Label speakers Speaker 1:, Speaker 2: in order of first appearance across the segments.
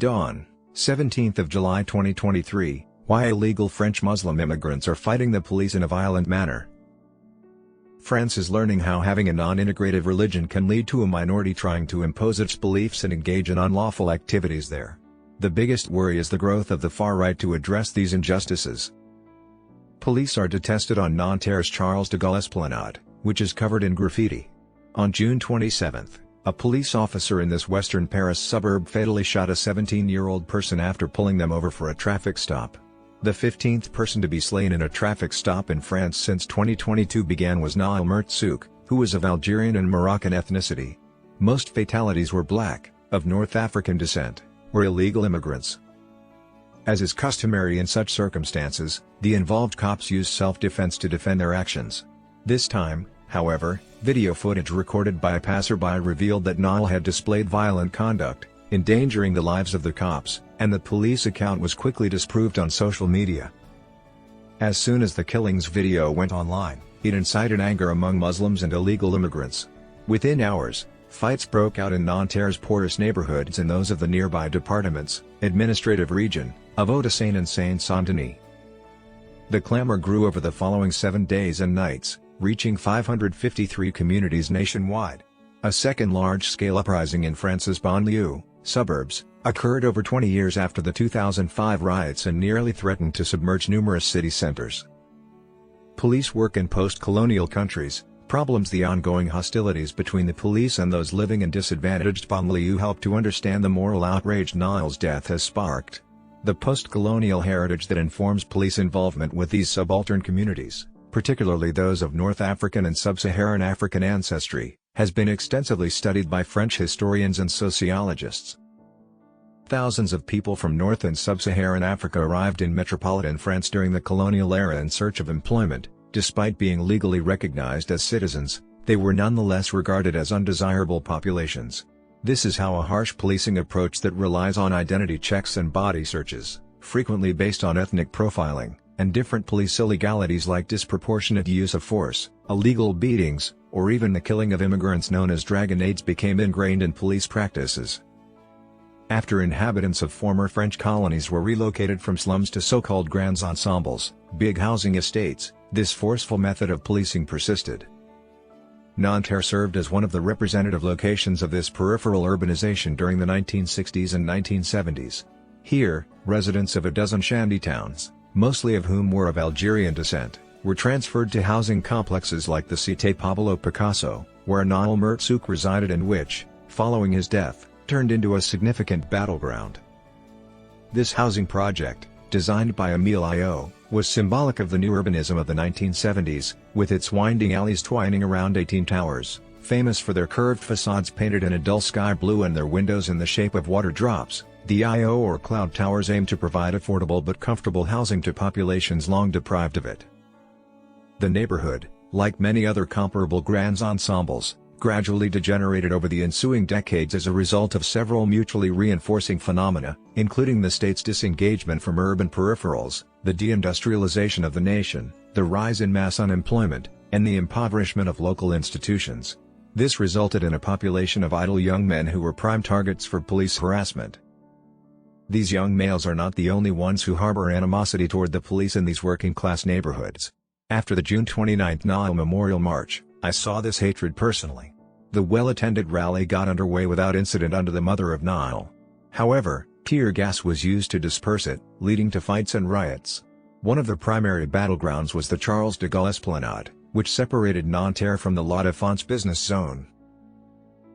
Speaker 1: Dawn, 17th of July 2023, why illegal French Muslim immigrants are fighting the police in a violent manner. France is learning how having a non-integrative religion can lead to a minority trying to impose its beliefs and engage in unlawful activities there. The biggest worry is the growth of the far right to address these injustices. Police are detested on Nanterre's Charles-de-Gaulle Esplanade, which is covered in graffiti. On June 27, a police officer in this western Paris suburb fatally shot a 17-year-old person after pulling them over for a traffic stop. The 15th person to be slain in a traffic stop in France since 2022 was Nahel Merzouk, who was of Algerian and Moroccan ethnicity. Most fatalities were black, of North African descent, or illegal immigrants. As is customary in such circumstances, the involved cops used self-defense to defend their actions. This time, however, video footage recorded by a passerby revealed that Nahel had displayed violent conduct, endangering the lives of the cops, and the police account was quickly disproved on social media. As soon as the killings video went online, it incited anger among Muslims and illegal immigrants. Within hours, fights broke out in Nanterre's poorest neighborhoods and those of the nearby departments, administrative region, of Hauts-de-Seine and Saint-Saint-Denis. The clamor grew over the following 7 days and nights, reaching 553 communities nationwide. A second large-scale uprising in France's banlieue, suburbs, occurred over 20 years after the 2005 riots and nearly threatened to submerge numerous city centers. Police work in post-colonial countries. The ongoing hostilities between the police and those living in disadvantaged banlieue help to understand the moral outrage Nahel's death has sparked. The post-colonial heritage that informs police involvement with these subaltern communities, particularly those of North African and Sub-Saharan African ancestry, has been extensively studied by French historians and sociologists. Thousands of people from North and Sub-Saharan Africa arrived in metropolitan France during the colonial era in search of employment. Despite being legally recognized as citizens, they were nonetheless regarded as undesirable populations. This is how a harsh policing approach that relies on identity checks and body searches, frequently based on ethnic profiling, and different police illegalities like disproportionate use of force, illegal beatings, or even the killing of immigrants known as dragonnades became ingrained in police practices. After inhabitants of former French colonies were relocated from slums to so-called grands ensembles, big housing estates, this forceful method of policing persisted. Nanterre served as one of the representative locations of this peripheral urbanization during the 1960s and 1970s. Here, residents of a dozen shanty towns, mostly of whom were of Algerian descent, were transferred to housing complexes like the Cité Pablo Picasso, where Nahel Merzouk resided and which, following his death, turned into a significant battleground. This housing project, designed by Emile Io, was symbolic of the new urbanism of the 1970s, with its winding alleys twining around 18 towers, famous for their curved facades painted in a dull sky blue and their windows in the shape of water drops. The IO or cloud towers aim to provide affordable but comfortable housing to populations long deprived of it. The neighborhood, like many other comparable grands ensembles, gradually degenerated over the ensuing decades as a result of several mutually reinforcing phenomena, including the state's disengagement from urban peripherals, the deindustrialization of the nation, the rise in mass unemployment, and the impoverishment of local institutions. This resulted in a population of idle young men who were prime targets for police harassment. These young males are not the only ones who harbor animosity toward the police in these working-class neighborhoods. After the June 29 Nahel Memorial March, I saw this hatred personally. The well-attended rally got underway without incident under the mother of Nahel. However, tear gas was used to disperse it, leading to fights and riots. One of the primary battlegrounds was the Charles-de-Gaulle Esplanade, which separated Nanterre from the La Défense business zone.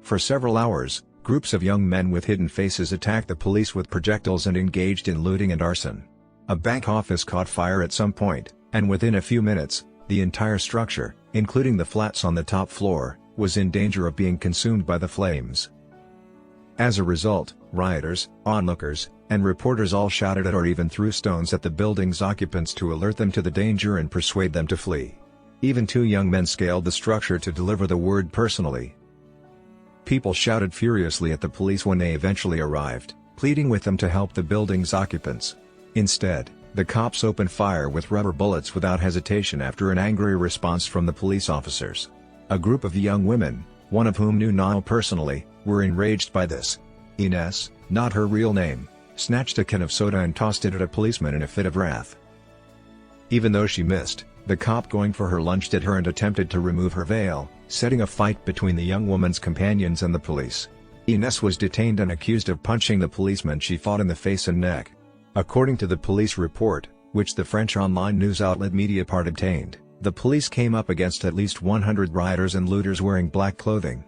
Speaker 1: For several hours, groups of young men with hidden faces attacked the police with projectiles and engaged in looting and arson. A bank office caught fire at some point, and within a few minutes, the entire structure, including the flats on the top floor, was in danger of being consumed by the flames. As a result, rioters, onlookers, and reporters all shouted at or even threw stones at the building's occupants to alert them to the danger and persuade them to flee. Even 2 young men scaled the structure to deliver the word personally. People shouted furiously at the police when they eventually arrived, pleading with them to help the building's occupants. Instead, the cops opened fire with rubber bullets without hesitation after an angry response from the police officers. A group of young women, one of whom knew Nahel personally, were enraged by this. Ines, not her real name, snatched a can of soda and tossed it at a policeman in a fit of wrath. Even though she missed, the cop going for her lunged at her and attempted to remove her veil, setting a fight between the young woman's companions and the police. Ines was detained and accused of punching the policeman she fought in the face and neck. According to the police report, which the French online news outlet Mediapart obtained, the police came up against at least 100 rioters and looters wearing black clothing.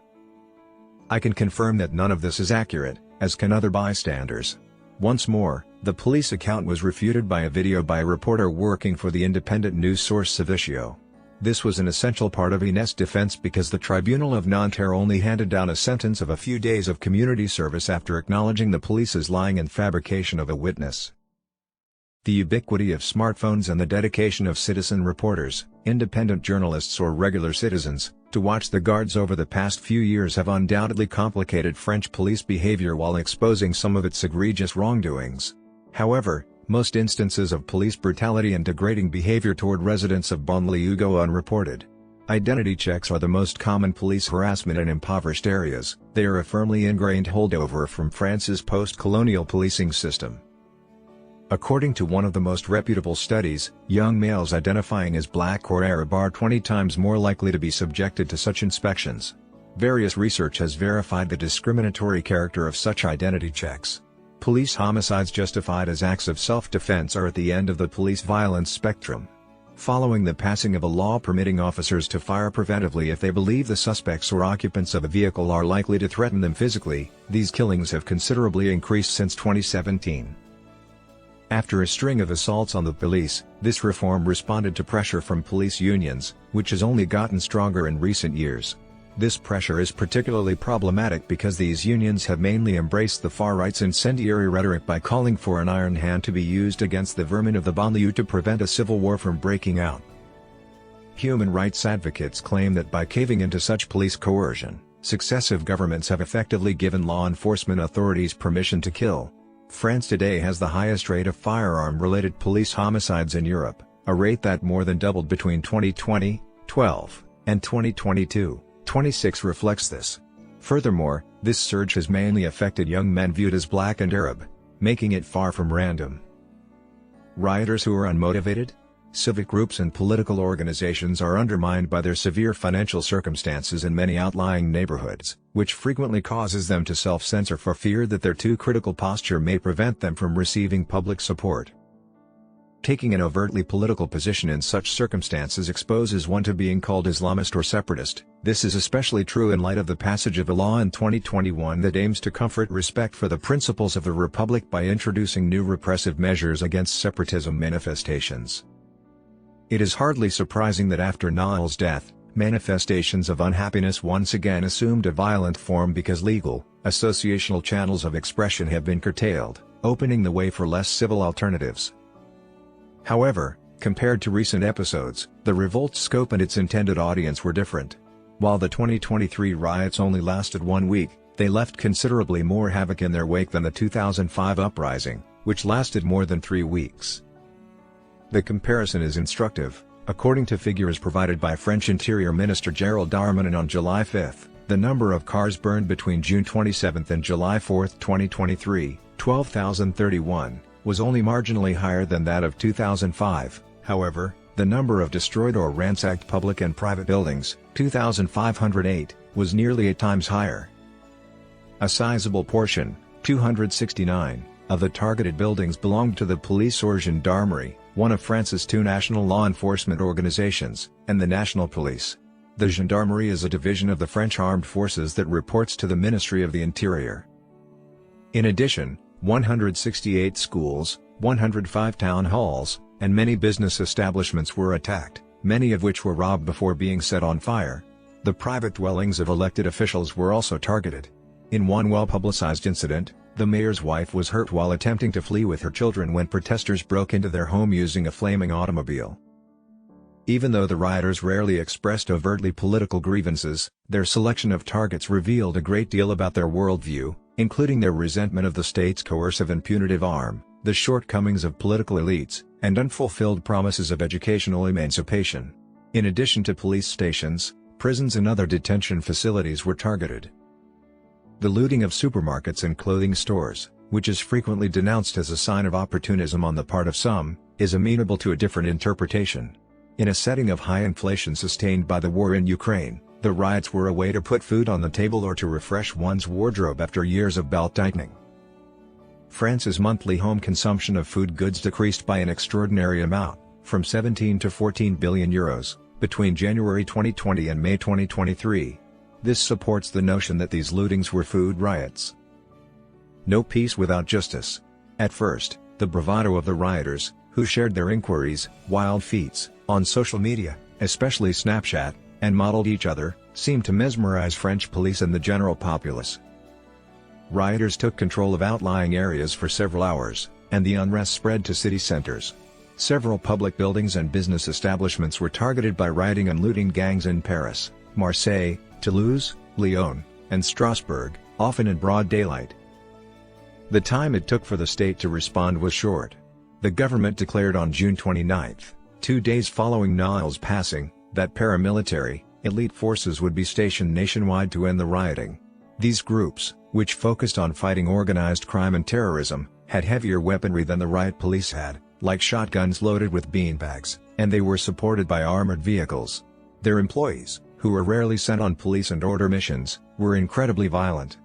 Speaker 1: I can confirm that none of this is accurate, as can other bystanders. Once more, the police account was refuted by a video by a reporter working for the independent news source Savitio. This was an essential part of Ines' defense because the tribunal of Nanterre only handed down a sentence of a few days of community service after acknowledging the police's lying and fabrication of a witness. The ubiquity of smartphones and the dedication of citizen reporters, independent journalists or regular citizens, to watch the guards over the past few years have undoubtedly complicated French police behavior while exposing some of its egregious wrongdoings. However, most instances of police brutality and degrading behavior toward residents of banlieue go unreported. Identity checks are the most common police harassment in impoverished areas. They are a firmly ingrained holdover from France's post-colonial policing system. According to one of the most reputable studies, young males identifying as black or Arab are 20 times more likely to be subjected to such inspections. Various research has verified the discriminatory character of such identity checks. Police homicides justified as acts of self-defense are at the end of the police violence spectrum. Following the passing of a law permitting officers to fire preventively if they believe the suspects or occupants of a vehicle are likely to threaten them physically, these killings have considerably increased since 2017. After a string of assaults on the police, this reform responded to pressure from police unions, which has only gotten stronger in recent years. This pressure is particularly problematic because these unions have mainly embraced the far-right's incendiary rhetoric by calling for an iron hand to be used against the vermin of the banlieue to prevent a civil war from breaking out. Human rights advocates claim that by caving into such police coercion, successive governments have effectively given law enforcement authorities permission to kill. France today has the highest rate of firearm-related police homicides in Europe, a rate that more than doubled between 2020, 12, and 2022. 26 reflects this. Furthermore, this surge has mainly affected young men viewed as black and Arab, making it far from random. Rioters who are unmotivated? Civic groups and political organizations are undermined by their severe financial circumstances in many outlying neighborhoods, which frequently causes them to self-censor for fear that their too critical posture may prevent them from receiving public support. Taking an overtly political position in such circumstances exposes one to being called Islamist or separatist. This is especially true in light of the passage of a law in 2021 that aims to comfort respect for the principles of the Republic by introducing new repressive measures against separatism manifestations. It is hardly surprising that after Nahel's death, manifestations of unhappiness once again assumed a violent form because legal, associational channels of expression have been curtailed, opening the way for less civil alternatives. However, compared to recent episodes, the revolt's scope and its intended audience were different. While the 2023 riots only lasted 1 week, they left considerably more havoc in their wake than the 2005 uprising, which lasted more than 3 weeks. The comparison is instructive. According to figures provided by French Interior Minister Gérald Darmanin on July 5, the number of cars burned between June 27 and July 4, 2023, 12,031, was only marginally higher than that of 2005. However, the number of destroyed or ransacked public and private buildings, 2,508, was nearly 8 times higher. A sizable portion, 269, of the targeted buildings belonged to the police or gendarmerie, one of France's 2 national law enforcement organizations, and the National Police. The gendarmerie is a division of the French armed forces that reports to the Ministry of the Interior. In addition, 168 schools, 105 town halls, and many business establishments were attacked, many of which were robbed before being set on fire. The private dwellings of elected officials were also targeted. In one well-publicized incident, the mayor's wife was hurt while attempting to flee with her children when protesters broke into their home using a flaming automobile. Even though the rioters rarely expressed overtly political grievances, their selection of targets revealed a great deal about their worldview, including their resentment of the state's coercive and punitive arm, the shortcomings of political elites, and unfulfilled promises of educational emancipation. In addition to police stations, prisons and other detention facilities were targeted. The looting of supermarkets and clothing stores, which is frequently denounced as a sign of opportunism on the part of some, is amenable to a different interpretation. In a setting of high inflation sustained by the war in Ukraine, the riots were a way to put food on the table or to refresh one's wardrobe after years of belt-tightening. France's monthly home consumption of food goods decreased by an extraordinary amount, from 17 to 14 billion euros, between January 2020 and May 2023. This supports the notion that these lootings were food riots. No peace without justice. At first, the bravado of the rioters, who shared their inquiries, wild feats, on social media, especially Snapchat, and modeled each other, seemed to mesmerize French police and the general populace. Rioters took control of outlying areas for several hours, and the unrest spread to city centers. Several public buildings and business establishments were targeted by rioting and looting gangs in Paris, Marseille, Toulouse, Lyon, and Strasbourg, often in broad daylight. The time it took for the state to respond was short. The government declared on June 29, 2 days following Nahel's passing, that paramilitary, elite forces would be stationed nationwide to end the rioting. These groups, which focused on fighting organized crime and terrorism, had heavier weaponry than the riot police had, like shotguns loaded with beanbags, and they were supported by armored vehicles. Their employees, who were rarely sent on police and order missions, were incredibly violent.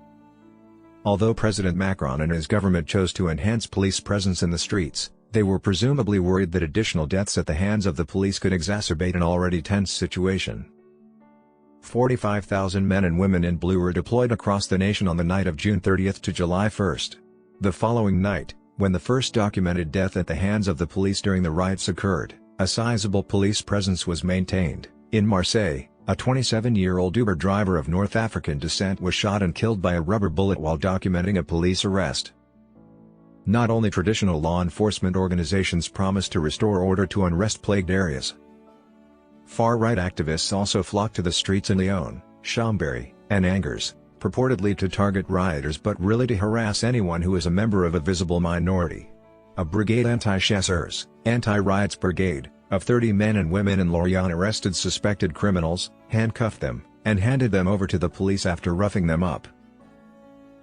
Speaker 1: Although President Macron and his government chose to enhance police presence in the streets, they were presumably worried that additional deaths at the hands of the police could exacerbate an already tense situation. 45,000 men and women in blue were deployed across the nation on the night of June 30 to July 1. The following night, when the first documented death at the hands of the police during the riots occurred, a sizable police presence was maintained. In Marseille, a 27-year-old Uber driver of North African descent was shot and killed by a rubber bullet while documenting a police arrest. Not only traditional law enforcement organizations promised to restore order to unrest-plagued areas. Far-right activists also flocked to the streets in Lyon, Chambéry, and Angers, purportedly to target rioters but really to harass anyone who is a member of a visible minority. A brigade anti-chasseurs, anti-riots brigade, of 30 men and women in Lorient arrested suspected criminals, handcuffed them, and handed them over to the police after roughing them up.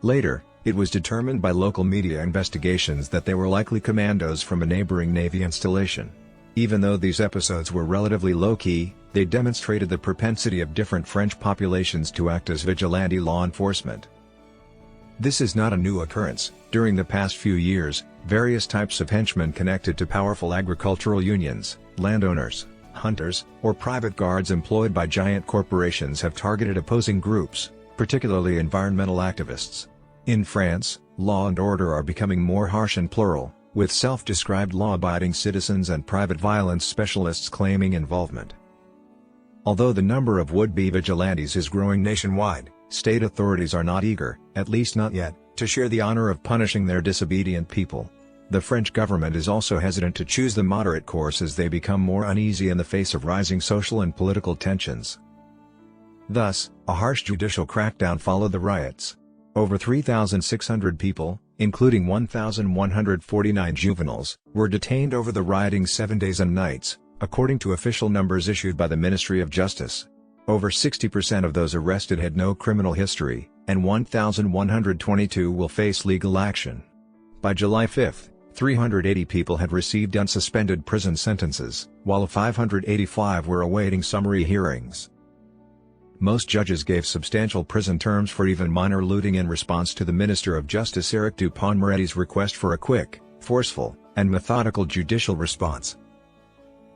Speaker 1: Later, it was determined by local media investigations that they were likely commandos from a neighboring Navy installation. Even though these episodes were relatively low-key, they demonstrated the propensity of different French populations to act as vigilante law enforcement. This is not a new occurrence. During the past few years, various types of henchmen connected to powerful agricultural unions, landowners, hunters, or private guards employed by giant corporations have targeted opposing groups, particularly environmental activists. In France, law and order are becoming more harsh and plural, with self-described law-abiding citizens and private violence specialists claiming involvement. Although the number of would-be vigilantes is growing nationwide, state authorities are not eager, at least not yet, to share the honor of punishing their disobedient people. The French government is also hesitant to choose the moderate course as they become more uneasy in the face of rising social and political tensions. Thus, a harsh judicial crackdown followed the riots. Over 3,600 people, including 1,149 juveniles, were detained over the rioting 7 days and nights, according to official numbers issued by the Ministry of Justice. Over 60% of those arrested had no criminal history, and 1,122 will face legal action. By July 5, 380 people had received unsuspended prison sentences, while 585 were awaiting summary hearings. Most judges gave substantial prison terms for even minor looting in response to the Minister of Justice Eric Dupond-Moretty's request for a quick, forceful, and methodical judicial response.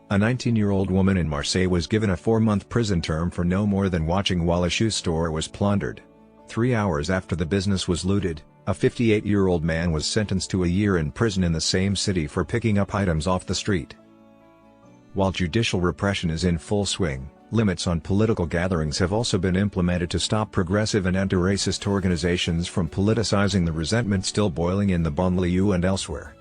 Speaker 1: A 19-year-old woman in Marseille was given a 4-month prison term for no more than watching while a shoe store was plundered. 3 hours after the business was looted, a 58-year-old man was sentenced to a year in prison in the same city for picking up items off the street. While judicial repression is in full swing, limits on political gatherings have also been implemented to stop progressive and anti-racist organizations from politicizing the resentment still boiling in the banlieue and elsewhere.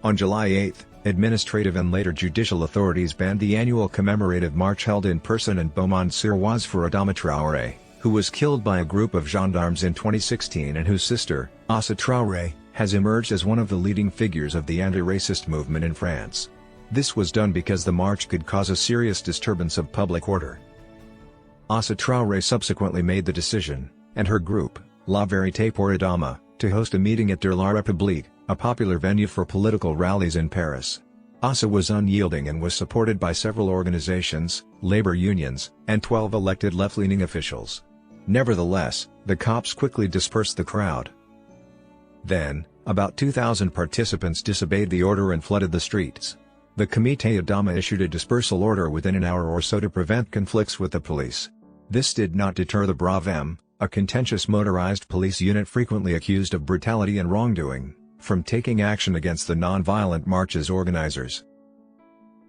Speaker 1: On July 8, administrative and later judicial authorities banned the annual commemorative march held in person in Beaumont-sur-Oise for Adama Traoré, who was killed by a group of gendarmes in 2016 and whose sister, Assa Traoré, has emerged as one of the leading figures of the anti-racist movement in France. This was done because the march could cause a serious disturbance of public order. Assa Traoré subsequently made the decision, and her group, La Vérité pour Adama, to host a meeting at La République, a popular venue for political rallies in Paris. Assa was unyielding and was supported by several organizations, labor unions, and 12 elected left-leaning officials. Nevertheless, the cops quickly dispersed the crowd. Then, about 2,000 participants disobeyed the order and flooded the streets. The Comité Adama issued a dispersal order within an hour or so to prevent conflicts with the police. This did not deter the Bravem, a contentious motorized police unit frequently accused of brutality and wrongdoing, from taking action against the non-violent march's organizers.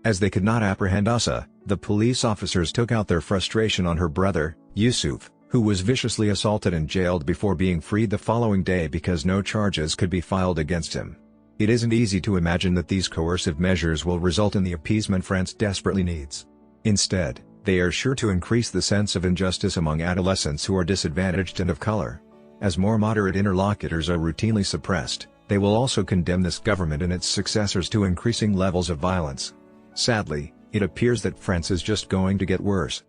Speaker 1: As they could not apprehend Assa, the police officers took out their frustration on her brother, Yusuf, who was viciously assaulted and jailed before being freed the following day because no charges could be filed against him. It isn't easy to imagine that these coercive measures will result in the appeasement France desperately needs. Instead, they are sure to increase the sense of injustice among adolescents who are disadvantaged and of color. As more moderate interlocutors are routinely suppressed, they will also condemn this government and its successors to increasing levels of violence. Sadly, it appears that France is just going to get worse.